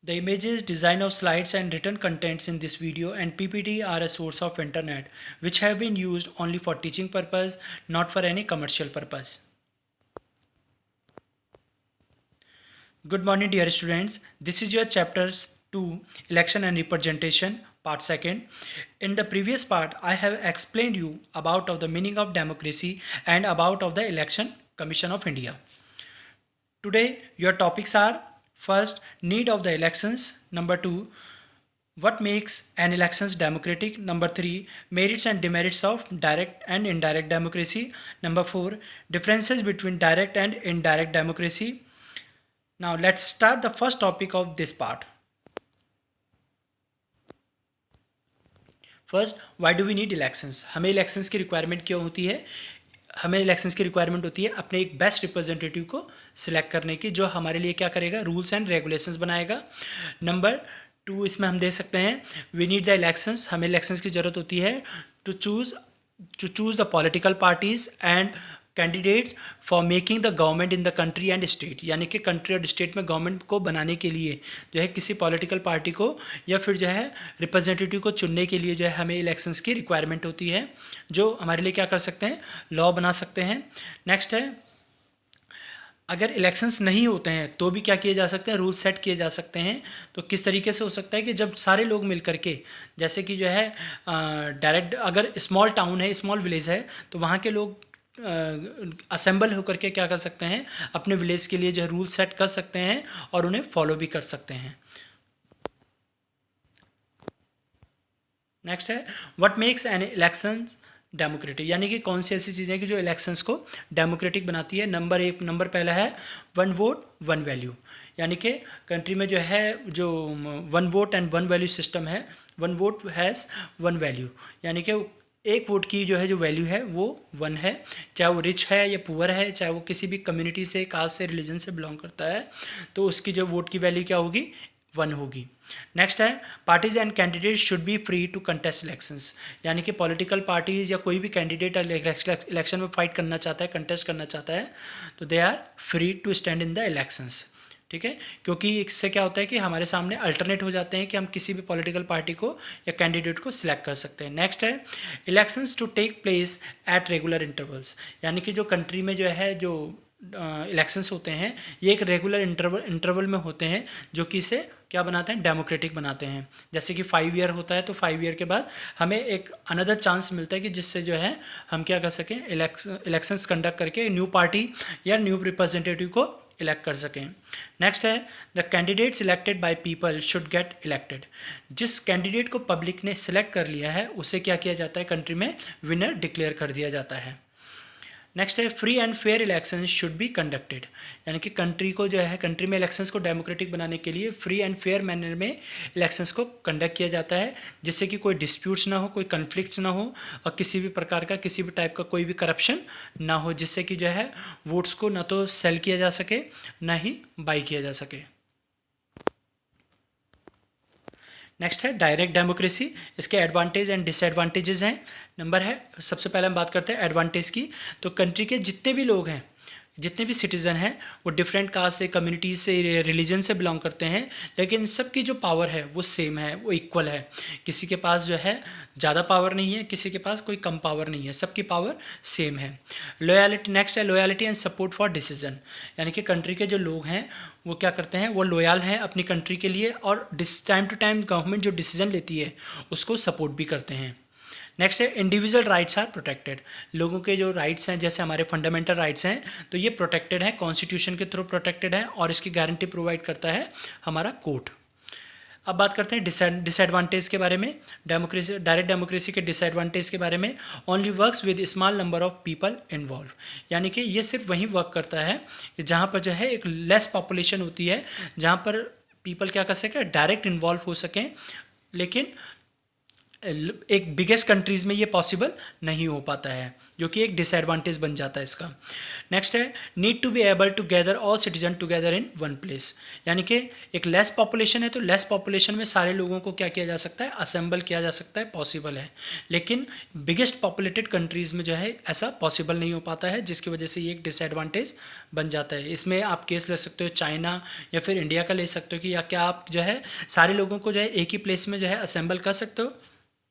The images, design of slides and written contents in this video and PPT are a source of internet which have been used only for teaching purpose, not for any commercial purpose. Good morning dear students. This is your chapters 2 Election and Representation part 2nd. In the previous part I have explained you about of the meaning of democracy and about of the Election Commission of India. Today your topics are: first, need of the elections; number 2, what makes an elections democratic; number 3, merits and demerits of direct and indirect democracy; number 4, differences between direct and indirect democracy. Now let's start the first topic of this part. First, why do we need elections? हमें elections की requirement क्यों होती है? हमें elections की requirement होती है अपने एक बेस्ट रिप्रेजेंटेटिव को सिलेक्ट करने की, जो हमारे लिए क्या करेगा, रूल्स एंड रेगुलेशंस बनाएगा। नंबर 2 इसमें हम दे सकते हैं, वी नीड द इलेक्शंस, हमें इलेक्शंस की ज़रूरत होती है to choose the political parties and candidates for making the government in the country and state, यानी कि कंट्री और स्टेट में गवर्नमेंट को बनाने के लिए जो है किसी पॉलिटिकल पार्टी को या फिर जो है रिप्रेजेंटेटिव को चुनने के लिए जो है हमें इलेक्शंस की रिक्वायरमेंट होती है, जो हमारे लिए क्या कर सकते हैं, लॉ बना सकते हैं। नेक्स्ट है, अगर इलेक्शंस नहीं होते हैं तो भी क्या किए जा सकते हैं, रूल सेट किए जा सकते हैं। तो किस तरीके से हो सकता है कि जब सारे लोग मिल करके, जैसे कि जो है डायरेक्ट, अगर स्मॉल टाउन है, स्मॉल विलेज है, तो वहाँ के लोग असेंबल होकर के क्या कर सकते हैं, अपने विलेज के लिए जो है रूल सेट कर सकते हैं और उन्हें फॉलो भी कर सकते हैं। नेक्स्ट है, what makes an election democratic, यानी कि कौन सी ऐसी चीज़ें कि जो इलेक्शंस को डेमोक्रेटिक बनाती है। नंबर पहला है वन वोट वन वैल्यू, यानी कि कंट्री में जो है जो one vote and one value system है, one vote has one value, यानी कि एक वोट की जो है जो वैल्यू है वो वन है, चाहे वो रिच है या पुअर है, चाहे वो किसी भी कम्युनिटी से, कास्ट से, रिलीजन से बिलोंग करता है, तो उसकी जो वोट की वैल्यू क्या होगी, वन होगी। नेक्स्ट है, parties and candidate should be free to contest elections, यानी कि पॉलिटिकल पार्टीज या कोई भी कैंडिडेट इलेक्शन में फाइट करना चाहता है, कंटेस्ट करना चाहता है, तो they are free to stand in the elections. ठीक है, क्योंकि इससे क्या होता है कि हमारे सामने अल्टरनेट हो जाते हैं कि हम किसी भी पॉलिटिकल पार्टी को या कैंडिडेट को सिलेक्ट कर सकते हैं। नेक्स्ट है, elections to take place at regular intervals, यानी कि जो कंट्री में जो है जो इलेक्शंस होते हैं ये एक रेगुलर इंटरवल में होते हैं, जो कि इसे क्या बनाते हैं, डेमोक्रेटिक बनाते हैं। जैसे कि 5 ईयर होता है तो 5 ईयर के बाद हमें एक अनदर चांस मिलता है कि जिससे जो है हम क्या कर सकें, इलेक्शंस कंडक्ट करके न्यू पार्टी या न्यू रिप्रेजेंटेटिव को इलेक्ट कर सकें। नेक्स्ट है, the candidates elected by people should get elected, जिस कैंडिडेट को पब्लिक ने सिलेक्ट कर लिया है उसे क्या किया जाता है, कंट्री में विनर डिक्लेयर कर दिया जाता है। नेक्स्ट है, free and fair elections should be conducted, यानी कि कंट्री को जो है, कंट्री में इलेक्शंस को डेमोक्रेटिक बनाने के लिए फ्री एंड फेयर मैनर में इलेक्शंस को कंडक्ट किया जाता है, जिससे कि कोई डिस्प्यूट्स ना हो, कोई कन्फ्लिक्ट्स ना हो और किसी भी प्रकार का, किसी भी टाइप का कोई भी करप्शन ना हो, जिससे कि जो है वोट्स को ना तो सेल किया जा सके ना ही बाई किया जा सके। नेक्स्ट है डायरेक्ट डेमोक्रेसी, इसके एडवांटेज एंड डिसएडवांटेजेस हैं। नंबर है, सबसे पहले हम बात करते हैं एडवांटेज की। तो कंट्री के जितने भी लोग हैं, जितने भी सिटीज़न हैं, वो डिफरेंट कास्ट से, कम्युनिटीज से, रिलीजन से बिलोंग करते हैं, लेकिन सबकी जो पावर है वो सेम है, वो इक्वल है। किसी के पास जो है ज़्यादा पावर नहीं है, किसी के पास कोई कम पावर नहीं है, सबकी पावर सेम है। लॉयलिटी, नेक्स्ट है loyalty and support for decision, यानी कि कंट्री के जो लोग हैं वो क्या करते हैं, वो लॉयल हैं अपनी कंट्री के लिए और टाइम टू टाइम गवर्नमेंट जो डिसीजन लेती है उसको सपोर्ट भी करते हैं। नेक्स्ट है, इंडिविजुअल राइट्स आर प्रोटेक्टेड, लोगों के जो राइट्स हैं, जैसे हमारे फंडामेंटल राइट्स हैं, तो ये प्रोटेक्टेड है, कॉन्स्टिट्यूशन के थ्रू प्रोटेक्टेड है और इसकी गारंटी प्रोवाइड करता है हमारा कोर्ट। अब बात करते हैं डिसएडवांटेज के बारे में, डेमोक्रेसी, डायरेक्ट डेमोक्रेसी के डिसएडवांटेज के बारे में। Only works with small number of people involve, यानी कि ये सिर्फ वहीं वर्क करता है जहाँ पर जो है एक लेस पॉपुलेशन होती है, जहाँ पर पीपल क्या कर सकें, डायरेक्ट इन्वॉल्व हो सकें, लेकिन एक बिगेस्ट कंट्रीज़ में ये पॉसिबल नहीं हो पाता है, जो कि एक डिसएडवांटेज बन जाता है इसका। नेक्स्ट है need to be able to gather all citizen together in one place, यानी कि एक लेस पॉपुलेशन है तो लेस पॉपुलेशन में सारे लोगों को क्या किया जा सकता है, असेंबल किया जा सकता है, पॉसिबल है। लेकिन बिगेस्ट पॉपुलेटेड कंट्रीज़ में जो है ऐसा पॉसिबल नहीं हो पाता है, जिसकी वजह से ये एक डिसएडवांटेज बन जाता है। इसमें आप केस ले सकते हो चाइना या फिर इंडिया का ले सकते हो कि या क्या आप जो है सारे लोगों को जो है एक ही प्लेस में जो है असेंबल कर सकते हो,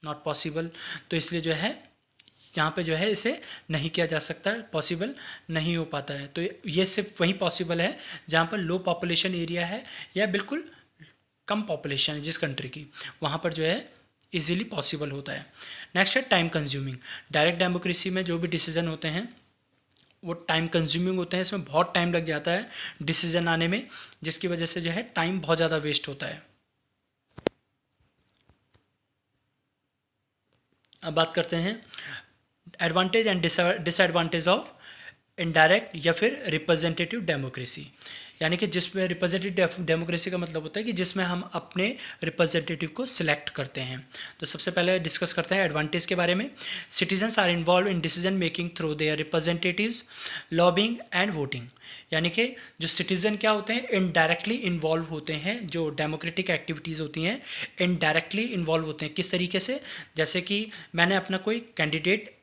नॉट पॉसिबल। तो इसलिए जो है यहाँ पे जो है इसे नहीं किया जा सकता है, पॉसिबल नहीं हो पाता है। तो ये सिर्फ वहीं पॉसिबल है जहाँ पर लो पॉपुलेशन एरिया है या बिल्कुल कम पॉपुलेशन है जिस कंट्री की, वहाँ पर जो है इजीली पॉसिबल होता है। नेक्स्ट है टाइम कंज्यूमिंग। डायरेक्ट डेमोक्रेसी में जो भी डिसीजन होते हैं वो टाइम कंज्यूमिंग होते हैं, इसमें बहुत टाइम लग जाता है डिसीजन आने में, जिसकी वजह से जो है टाइम बहुत ज़्यादा वेस्ट होता है। अब बात करते हैं advantage and disadvantage of indirect या फिर रिप्रेजेंटेटिव डेमोक्रेसी। यानी कि जिसमें रिप्रेजेंटेटिव डेमोक्रेसी का मतलब होता है कि जिसमें हम अपने रिप्रेजेंटेटिव को सिलेक्ट करते हैं। तो सबसे पहले डिस्कस करते हैं एडवांटेज के बारे में। Citizens are involve in decision making through their representatives, lobbying and voting. यानी कि जो सिटीज़न क्या होते हैं, इनडायरेक्टली इन्वॉल्व होते हैं। जो डेमोक्रेटिक एक्टिविटीज़ होती हैं इनडायरेक्टली इन्वॉल्व होते हैं। किस तरीके से? जैसे कि मैंने अपना कोई कैंडिडेट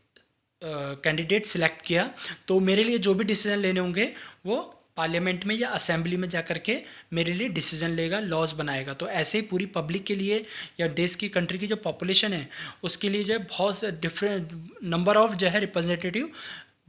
सिलेक्ट किया, तो मेरे लिए जो भी डिसीजन लेने होंगे वो पार्लियामेंट में या असेंबली में जा कर के मेरे लिए डिसीजन लेगा, लॉज बनाएगा। तो ऐसे ही पूरी पब्लिक के लिए या देश की कंट्री की जो पॉपुलेशन है उसके लिए जो है बहुत डिफरेंट नंबर ऑफ जो है रिप्रेजेंटेटिव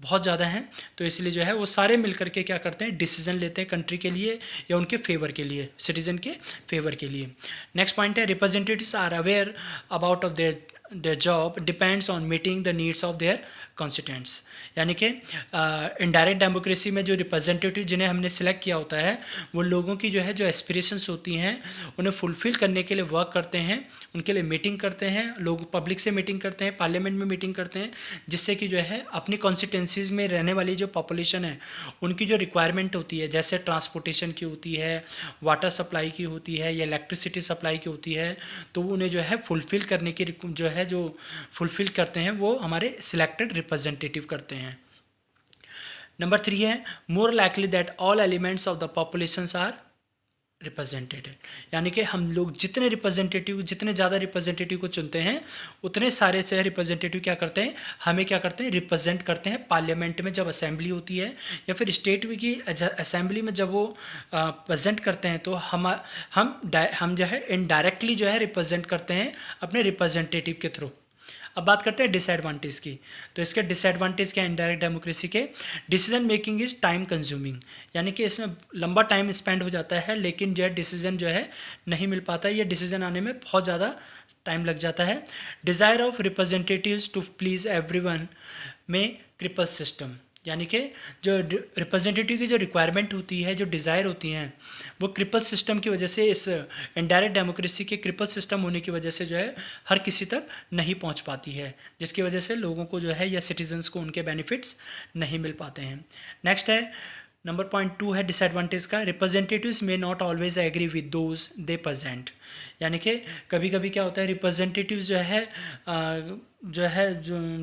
बहुत ज़्यादा हैं। तो इसलिए जो है वो सारे मिल करके क्या करते हैं, डिसीजन लेते हैं कंट्री के लिए या उनके फेवर के लिए, सिटीजन के फेवर के लिए। नेक्स्ट पॉइंट है representatives are aware about of their job depends on meeting the needs of their constituents. यानी कि इनडायरेक्ट डेमोक्रेसी में जो रिप्रेजेंटेटिव जिन्हें हमने सेलेक्ट किया होता है वो लोगों की जो है जो एस्पिरेशंस होती हैं उन्हें फुलफ़िल करने के लिए वर्क करते हैं, उनके लिए मीटिंग करते हैं, लोग पब्लिक से मीटिंग करते हैं, पार्लियामेंट में मीटिंग करते हैं, जिससे कि जो है अपनी कॉन्स्टिट्यूंसीज़ में रहने वाली जो पॉपुलेशन है उनकी जो रिक्वायरमेंट होती है, जैसे ट्रांसपोर्टेशन की होती है, वाटर सप्लाई की होती है या इलेक्ट्रिसिटी सप्लाई की होती है, तो उन्हें जो है फुलफ़िल करने की जो फुलफ़िल करते हैं वो हमारे सिलेक्टेड रिप्रेजेंटेटिव करते हैं। नंबर 3 है more likely that all elements of the populations are represented. यानी कि हम लोग जितने ज़्यादा रिप्रेजेंटेटिव को चुनते हैं उतने सारे से रिप्रेजेंटेटिव क्या करते हैं, हमें क्या करते हैं, रिप्रेजेंट करते हैं पार्लियामेंट में जब असेंबली होती है या फिर स्टेट की असेंबली में जब वो प्रेजेंट करते हैं, तो हम जो है इनडायरेक्टली जो है रिप्रेजेंट करते हैं अपने रिप्रेजेंटेटिव के थ्रू। अब बात करते हैं डिसएडवांटेज की। तो इसके डिसएडवांटेज क्या है इनडायरेक्ट डेमोक्रेसी के? Decision making is time consuming, यानी कि इसमें लंबा टाइम स्पेंड हो जाता है, लेकिन जो है डिसीजन जो है नहीं मिल पाता है, ये डिसीजन आने में बहुत ज़्यादा टाइम लग जाता है। Desire of representatives to please everyone may cripple system, यानी कि जो रिप्रेजेंटेटिव की जो रिक्वायरमेंट होती है, जो डिज़ायर होती हैं, वो क्रिपल सिस्टम की वजह से, इस इनडायरेक्ट डेमोक्रेसी के क्रिपल सिस्टम होने की वजह से जो है हर किसी तक नहीं पहुंच पाती है, जिसकी वजह से लोगों को जो है या सिटीजन्स को उनके बेनिफिट्स नहीं मिल पाते हैं। नेक्स्ट है नंबर पॉइंट 2 है डिसएडवांटेज का, representatives may not always agree with those they present. यानी कि कभी कभी क्या होता है, रिप्रेजेंटेटिव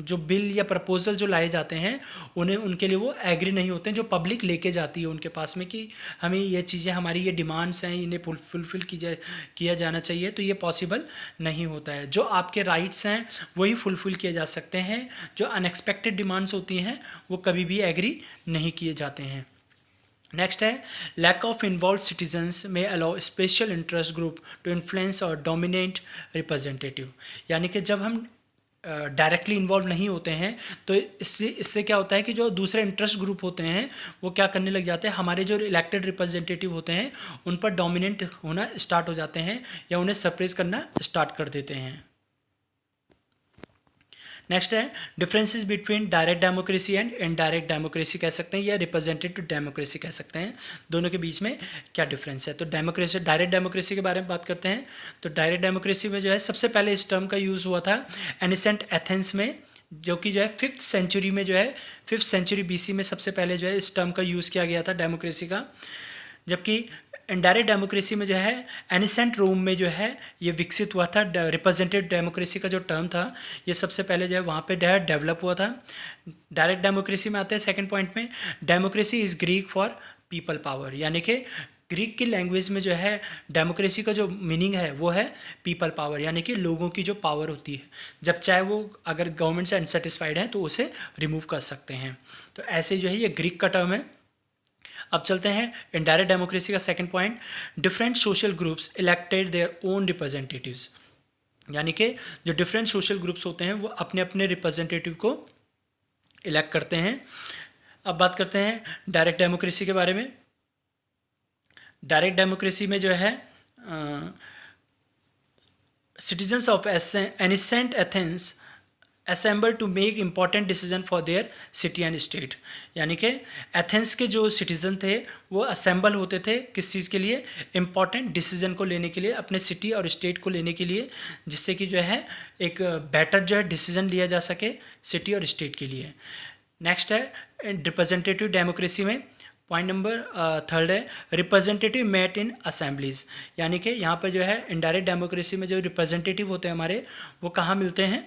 जो बिल या प्रपोजल जो लाए जाते हैं उन्हें उनके लिए वो एग्री नहीं होते हैं, जो पब्लिक लेके जाती है उनके पास में कि हमें ये चीज़ें, हमारी ये डिमांड्स हैं, इन्हें फुलफ़िल किया जाना चाहिए, तो ये पॉसिबल नहीं होता है। जो आपके राइट्स हैं वही फुलफ़िल किए जा सकते हैं, जो अनएक्सपेक्टेड डिमांड्स होती हैं वो कभी भी एग्री नहीं किए जाते हैं। नेक्स्ट है lack of involve citizens may allow special interest group to influence और डोमिनेट रिप्रेजेंटेटिव। यानी कि जब हम डायरेक्टली इन्वॉल्व नहीं होते हैं तो इससे क्या होता है कि जो दूसरे इंटरेस्ट ग्रुप होते हैं वो क्या करने लग जाते हैं, हमारे जो इलेक्टेड रिप्रेजेंटेटिव होते हैं उन पर डोमिनेट होना स्टार्ट हो जाते हैं या उन्हें सप्रेस करना स्टार्ट कर देते हैं। नेक्स्ट है differences between direct democracy and indirect democracy कह सकते हैं या रिप्रेजेंटेटिव डेमोक्रेसी कह सकते हैं, दोनों के बीच में क्या डिफरेंस है। तो डायरेक्ट डेमोक्रेसी के बारे में बात करते हैं। तो डायरेक्ट डेमोक्रेसी में जो है सबसे पहले इस टर्म का यूज़ हुआ था एनिसेंट एथेंस में, जो कि जो है 5th सेंचुरी में जो है 5th सेंचुरी BC में सबसे पहले जो है इस टर्म का यूज़ किया गया था डेमोक्रेसी का। जबकि इनडायरेक्ट डेमोक्रेसी में जो है एनिसेंट रोम में जो है ये विकसित हुआ था। रिप्रेजेंटेटिव डेमोक्रेसी का जो टर्म था ये सबसे पहले जो है वहाँ पे डेवलप हुआ था। डायरेक्ट डेमोक्रेसी में आते हैं सेकंड पॉइंट में, democracy is Greek for people power, यानी कि ग्रीक की लैंग्वेज में जो है डेमोक्रेसी का जो मीनिंग है वो है पीपल पावर, यानी कि लोगों की जो पावर होती है, जब चाहे वो अगर गवर्नमेंट से अनसेटिस्फाइड है तो उसे रिमूव कर सकते हैं। तो ऐसे जो है ये ग्रीक का टर्म है। अब चलते हैं इनडायरेक्ट डेमोक्रेसी का second point, different social groups elected their own representatives, यानी कि जो डिफरेंट सोशल ग्रुप्स होते हैं वो अपने अपने रिप्रेजेंटेटिव को इलेक्ट करते हैं। अब बात करते हैं डायरेक्ट डेमोक्रेसी के बारे में। डायरेक्ट डेमोक्रेसी में जो है citizens of ancient Athens assemble to make important decision for their city and state, यानी कि एथेंस के जो सिटीज़न थे वो असेंबल होते थे किस चीज़ के लिए, इम्पॉर्टेंट डिसीजन को लेने के लिए, अपने सिटी और स्टेट को लेने के लिए, जिससे कि जो है एक बेटर जो है डिसीजन लिया जा सके सिटी और स्टेट के लिए। नेक्स्ट है रिप्रेजेंटेटिव डेमोक्रेसी में पॉइंट नंबर थर्ड है रिप्रेजेंटेटिव मेट इन असेंबलीज, यानी कि यहाँ पर जो है इनडायरेक्ट डेमोक्रेसी में जो रिप्रेजेंटेटिव होते हैं हमारे वो कहाँ मिलते हैं,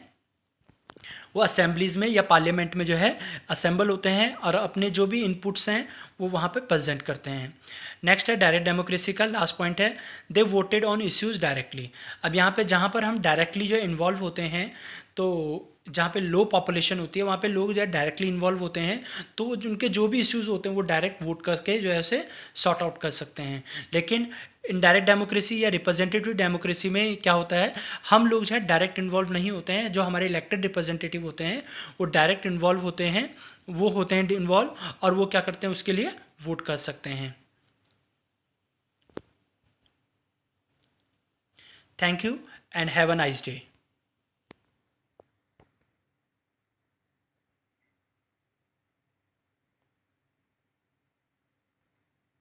वो असेंबलीज़ में या पार्लियामेंट में जो है असेंबल होते हैं और अपने जो भी इनपुट्स हैं वो वहाँ पे प्रेजेंट करते हैं। नेक्स्ट है डायरेक्ट डेमोक्रेसी का लास्ट पॉइंट है दे वोटेड ऑन इश्यूज़ डायरेक्टली। अब यहाँ पे जहाँ पर हम डायरेक्टली जो इन्वॉल्व होते हैं, तो जहाँ पे लो पॉपुलेशन होती है वहाँ पे लोग जो है डायरेक्टली इन्वॉल्व होते हैं, तो उनके जो भी इश्यूज़ होते हैं वो डायरेक्ट वोट करके जो है उसे सॉर्ट आउट कर सकते हैं। लेकिन इनडायरेक्ट डेमोक्रेसी या रिप्रेजेंटेटिव डेमोक्रेसी में क्या होता है, हम लोग जो है डायरेक्ट इन्वॉल्व नहीं होते हैं, जो हमारे इलेक्टेड रिप्रेजेंटेटिव होते हैं वो डायरेक्ट इन्वॉल्व होते हैं, वो होते हैं इन्वॉल्व और वो क्या करते हैं उसके लिए वोट कर सकते हैं। Thank you and have a nice day.